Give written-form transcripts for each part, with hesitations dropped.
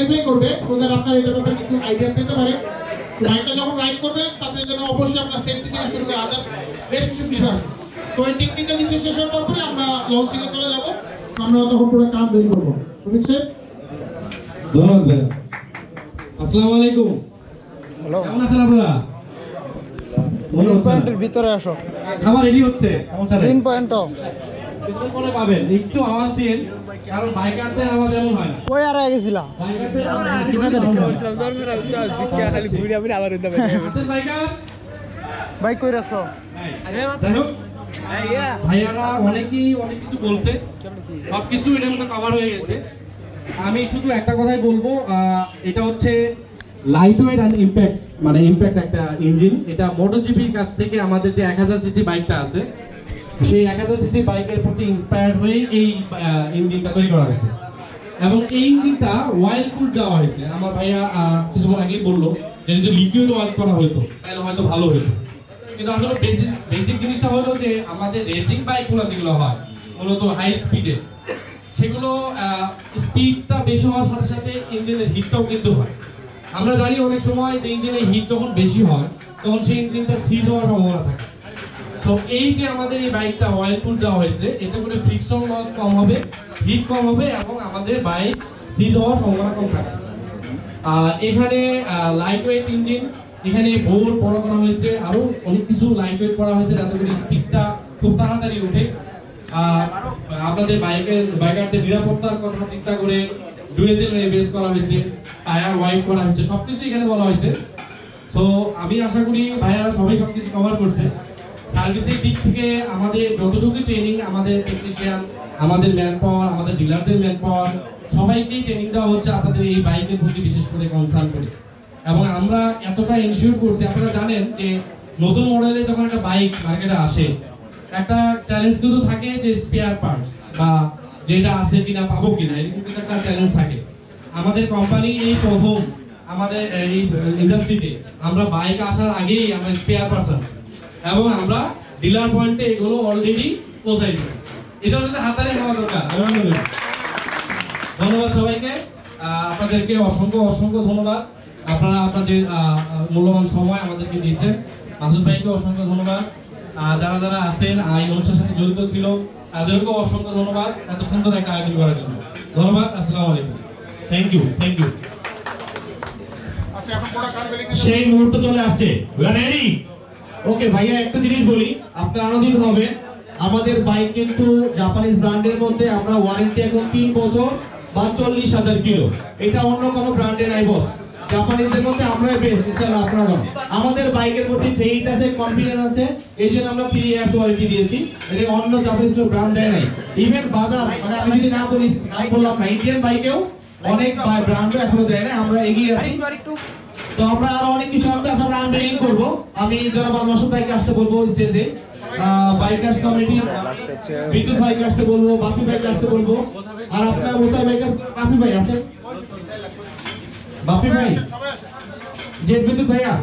Verify করবে so that আপনারা এটার ব্যাপারে কিছু আইডিয়া পেতে পারেন। বাইকটা যখন রাইড করবেন তাদের জন্য অবশ্যই আপনার সেফটি থেকে শুরু করে আদার্স বেশ কিছু বিষয় আছে। তো এই টেকনিক্যাল ইস্যু শেষ হওয়ার পরে আমরা লঞ্চিং এ চলে যাব। আমরা তখন পুরো কাজ বের করব। রফিক সাহেব, ধন্যবাদ ভাই। আসসালামু আলাইকুম। হ্যালো, কেমন আছেন আপনারা? গ্রিন পয়েন্টের ভিতরে আসো। খাবার রেডি হচ্ছে, সমস্যা নেই। গ্রিন পয়েন্টও কিছুক্ষণ পরে পাবেন, একটু আওয়াজ দিন, কারণ বাইকারদের আওয়াজ এমন হয় না। কই আর আগে গেছিলা? বাইকারদের আওয়াজ আছেন বাইকার? বাইক কই রাখছো? যাই হোক, ভাইয়ারা অনেকেই অনেক কিছু বলছে, সব কিছু এটার মধ্যে কভার হয়ে গেছে। আমি শুধু একটা কথাই বলবো, এটা হচ্ছে লাইট ওয়েট অ্যান্ড ইম্প্যাক্ট, মানে ইম্প্যাক্ট একটা ইঞ্জিন। এটা মোটোজিপির কাছ থেকে আমাদের যে 1000 সিসি বাইকটা আছে, সেই 1000 সিসি বাইকের প্রতি ইন্সপায়ার্ড হয়ে এই ইঞ্জিনটা তৈরি করা হয়েছে। এবং এই ইঞ্জিনটা অয়েল কুল দেওয়া হয়েছে। আমার ভাইয়া কিছুক্ষণ আগেই বললো যে যদি লিকুইড অয়েল করা হতো তাহলে হয়তো ভালো হতো, কিন্তু আসলে বেসিক জিনিসটা হলো যে আমাদের রেসিং বাইকগুলো যেগুলো হয় মূলত হাই স্পিডে, সেগুলো স্পিডটা বেশি হওয়ার সাথে সাথে ইঞ্জিনের হিটটাও কিন্তু হয়। আমরা জানি অনেক সময় যে ইঞ্জিনের হিট যখন বেশি হয় তখন সেই ইঞ্জিনটা সিজ হওয়ার সম্ভাবনা থাকে। তো এই যে আমাদের এই বাইকটা অয়েল কুল দেওয়া হয়েছে, এতে করে ফ্রিকশন লস কম হবে, হিট কম হবে এবং আমাদের বাইক সিজ হওয়ার সম্ভাবনা কম থাকে। এখানে লাইট ওয়েট ইঞ্জিন, এখানে বোর বড় করা হয়েছে, আরো অনেক কিছু লাইট ওয়েট করা হয়েছে যাতে করে স্পিডটা খুব তাড়াতাড়ি ওঠে। আপনাদের বাইকারদের নিরাপত্তার কথা চিন্তা করে ডুয়েল চেন এবিএস করা হয়েছে, টায়ার ওয়াইপ করা হয়েছে, সবকিছু এখানে বলা হয়েছে। তো আমি আশা করি ভাইয়ারা সবাই সবকিছু কভার করছে। সার্ভিসের দিক থেকে আমাদের যতটুকু ট্রেনিং, আমাদের টেকনিশিয়ান, আমাদের ম্যান পাওয়ার, আমাদের ডিলারদের ম্যান পাওয়ার, সবাইকেই ট্রেনিং দেওয়া হচ্ছে আপনাদের এই বাইকের প্রতি বিশেষ করে কনসার্ন করে। এবং আমরা এতটা ইনশিওর করছি, আপনারা জানেন যে নতুন মডেলে যখন একটা বাইক মার্কেটে আসে, একটা চ্যালেঞ্জ কিন্তু থাকে যে স্পেয়ার পার্টস বা যেটা আছে কিনা, পাবো কিনা, এরকম কিন্তু একটা চ্যালেঞ্জ থাকে। আমাদের কোম্পানি এই প্রথম আমাদের এই ইন্ডাস্ট্রিতে আমরা বাইক আসার আগেই আমরা স্পেয়ার পার্টস আছে এবং আমরা ডিলার পয়েন্টে এগুলো অলরেডি পৌঁছাই দিচ্ছি। এটা হচ্ছে হাতারে হওয়া দরকার। ধন্যবাদ সবাইকে, আপনাদেরকে অসংখ্য অসংখ্য ধন্যবাদ। আপনারা আপনাদের মূল্যবান সময় আমাদেরকে দিয়েছেন। মাসুদ ভাইকে অসংখ্য ধন্যবাদ। যারা যারা আছেন এই অনুষ্ঠানের সাথে জড়িত ছিল তাদেরকেও অসংখ্য ধন্যবাদ এত সুন্দর একটা আয়োজন করার জন্য। ধন্যবাদ। আসসালামু আলাইকুম। Thank you, thank you. সেই মুহূর্ত চলে আসছে। রেডি? ওকে ভাইয়া, একটা জিনিস বলি, আপনার আনন্দিত হবে। আমাদের বাইক কিন্তু জাপানিজ ব্র্যান্ডের মধ্যে আমরা ওয়ারেন্টি এখন 3 বছর বা 40,000 কিলো। এটা অন্য কোনো ব্র্যান্ডে নাই বস। জাপানিজের মধ্যে আমরাই বেস্ট, ইনশাআল্লাহ আপনারা। আমাদের বাইকের প্রতি ফেইথ আছে, কনফিডেন্স আছে, এইজন্য আমরা 3 ইয়ার্স ওয়ারেন্টি দিয়েছি। এটা অন্য জাপানিজ ব্র্যান্ড দেয় নাই। ইভেন বাজাজ, মানে আমি যদি না বলি, নাম বললাম না, ইন্ডিয়ান বাইকেও অনেক ব্র্যান্ডও এখনো দেয় না। আমরা এগিয়ে আছি। তো আমরা আরো অনেক কিছু আমরা আনবেলিং করব। আমি জনাব মাসুদ ভাইকে আসতে বলবো স্টেজে, বাইকার্স কমিটি বিদ্যুৎ ভাইকে আসতে বলবো, বাপি ভাইকে আসতে বলবো। আর আপনার মোতাই বাইকার্স বাপি ভাই আছে, বাপি ভাই, জেড বিদ্যুৎ ভাইয়া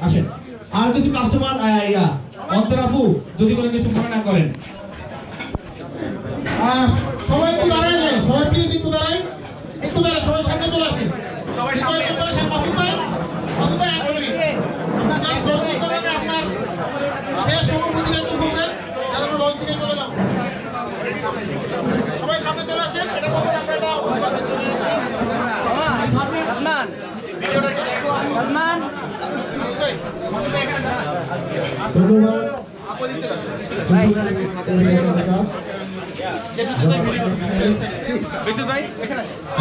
আসেন। আর কিছু কাস্টমার অন্তরাপু যদি কোনো কিছু মনে না করেন। সবাই একটু দাঁড়ায় যায়, সবাই প্লিজ একটু দাঁড়ায়, একটু দাঁড়ায়, সবাই সামনে চলে আসেন। সবাই সামনে চলে আসেন। মাসুদ ভাই, মাসুদ ভাই, এক মিনিট। আপনার জাস্ট লঞ্চিং করার আগে আপনার শেষ অনুভূতিটা একটু বলবেন, যারা আমরা লঞ্চিং এ চলে যাব। সবাই সামনে চলে আসেন। এটা বলবেন আমরা এটা রহমান ভিডিওটা দেখো। রহমান ধন্যবাদ।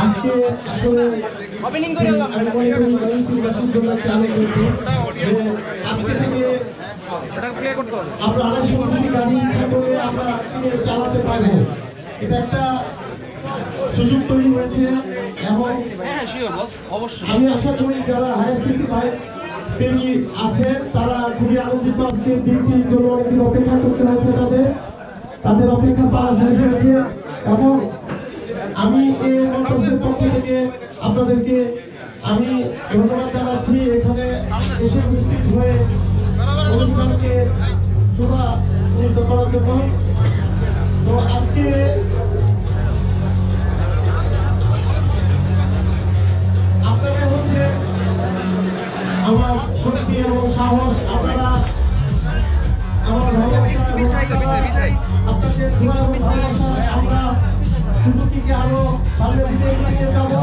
আজকে আসলে ওপেনিং করে আজকে থেকে আমরা 250 গাড়ি ইচ্ছা করে আমরা চালাতে পারবো। এটা একটা সুযোগ তৈরি হয়েছে এবং আমি আশা করি যারা হায়ার সিসি বাইক প্রেমী আছে তারা খুবই আনন্দিত। আজকের দিনটির জন্য অনেকদিন অপেক্ষা করতে হয়েছে, তাদের অপেক্ষা পাওয়া শেষ হয়েছে। এবং আমি এই মন্ত্রের পক্ষ থেকে আপনাদেরকে আমি ধন্যবাদ জানাচ্ছি এখানে এসে উপস্থিত হয়ে অনুষ্ঠানকে শোভা করার জন্য। তো আজকে আমার শক্তি এবং সাহস আপনারা আমার আমরা সুযোগটিকে আরো সামনের দিকে এগিয়ে যাবো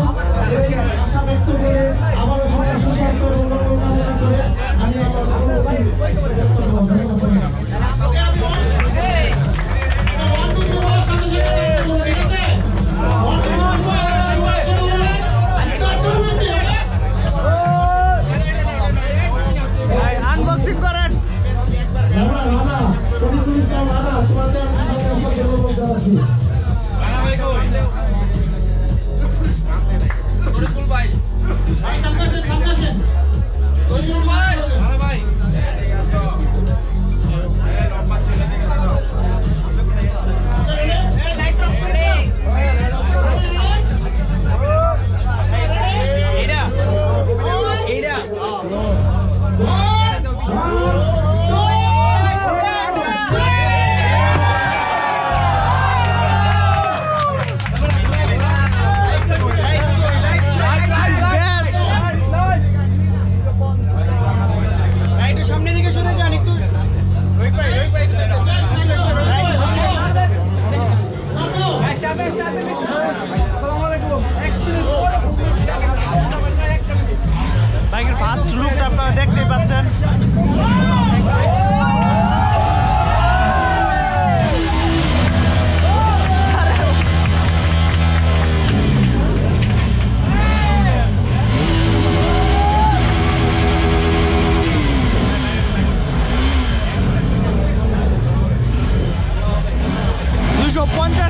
এই আশা ব্যক্ত করে আবারও সবাই সুস্বাস্থ্য এবং মঙ্গল কামনা করে আমি আনবক্সিং করেন। সামনের দিকে সরে যান একটু। বাইকের ফার্স্ট লুকটা আপনারা দেখতেই পাচ্ছেন।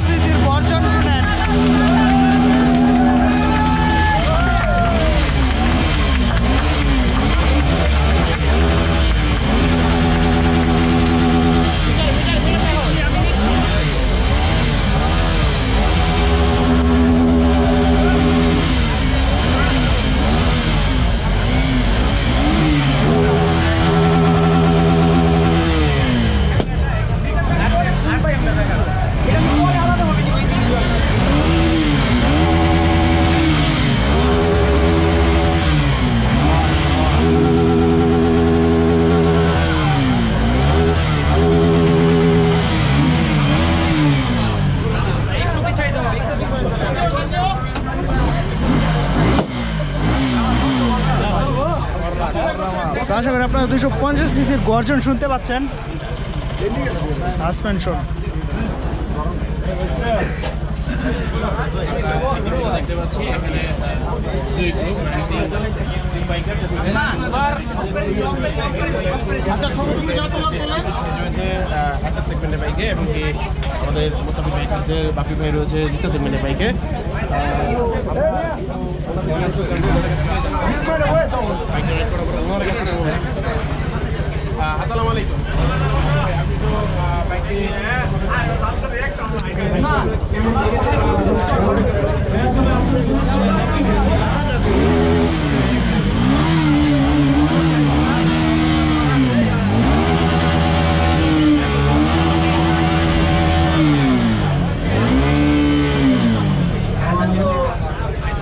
সিসির বর্জন শুনেন। আশা করি আপনারা 250 সিসির গর্জন শুনতে পাচ্ছেন। সাসপেনশন দেখতে পাচ্ছি এখানে দুই গ্রুপ আচ্ছা ছোট ছোট যা তোলা বললেন রয়েছে এসএফ সেগমেন্টের বাইকে এবং কি আমাদের মুসাফির বাইকার্সের বাকি ভাই রয়েছে জিসা সেগমেন্টের বাইকে আসসালামু আলাইকুম আপনি তো বাইকে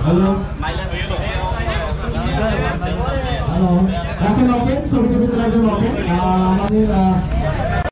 হ্যালো এখন ওকে ছবিটা ভিতরে একজন ওকে আমাদের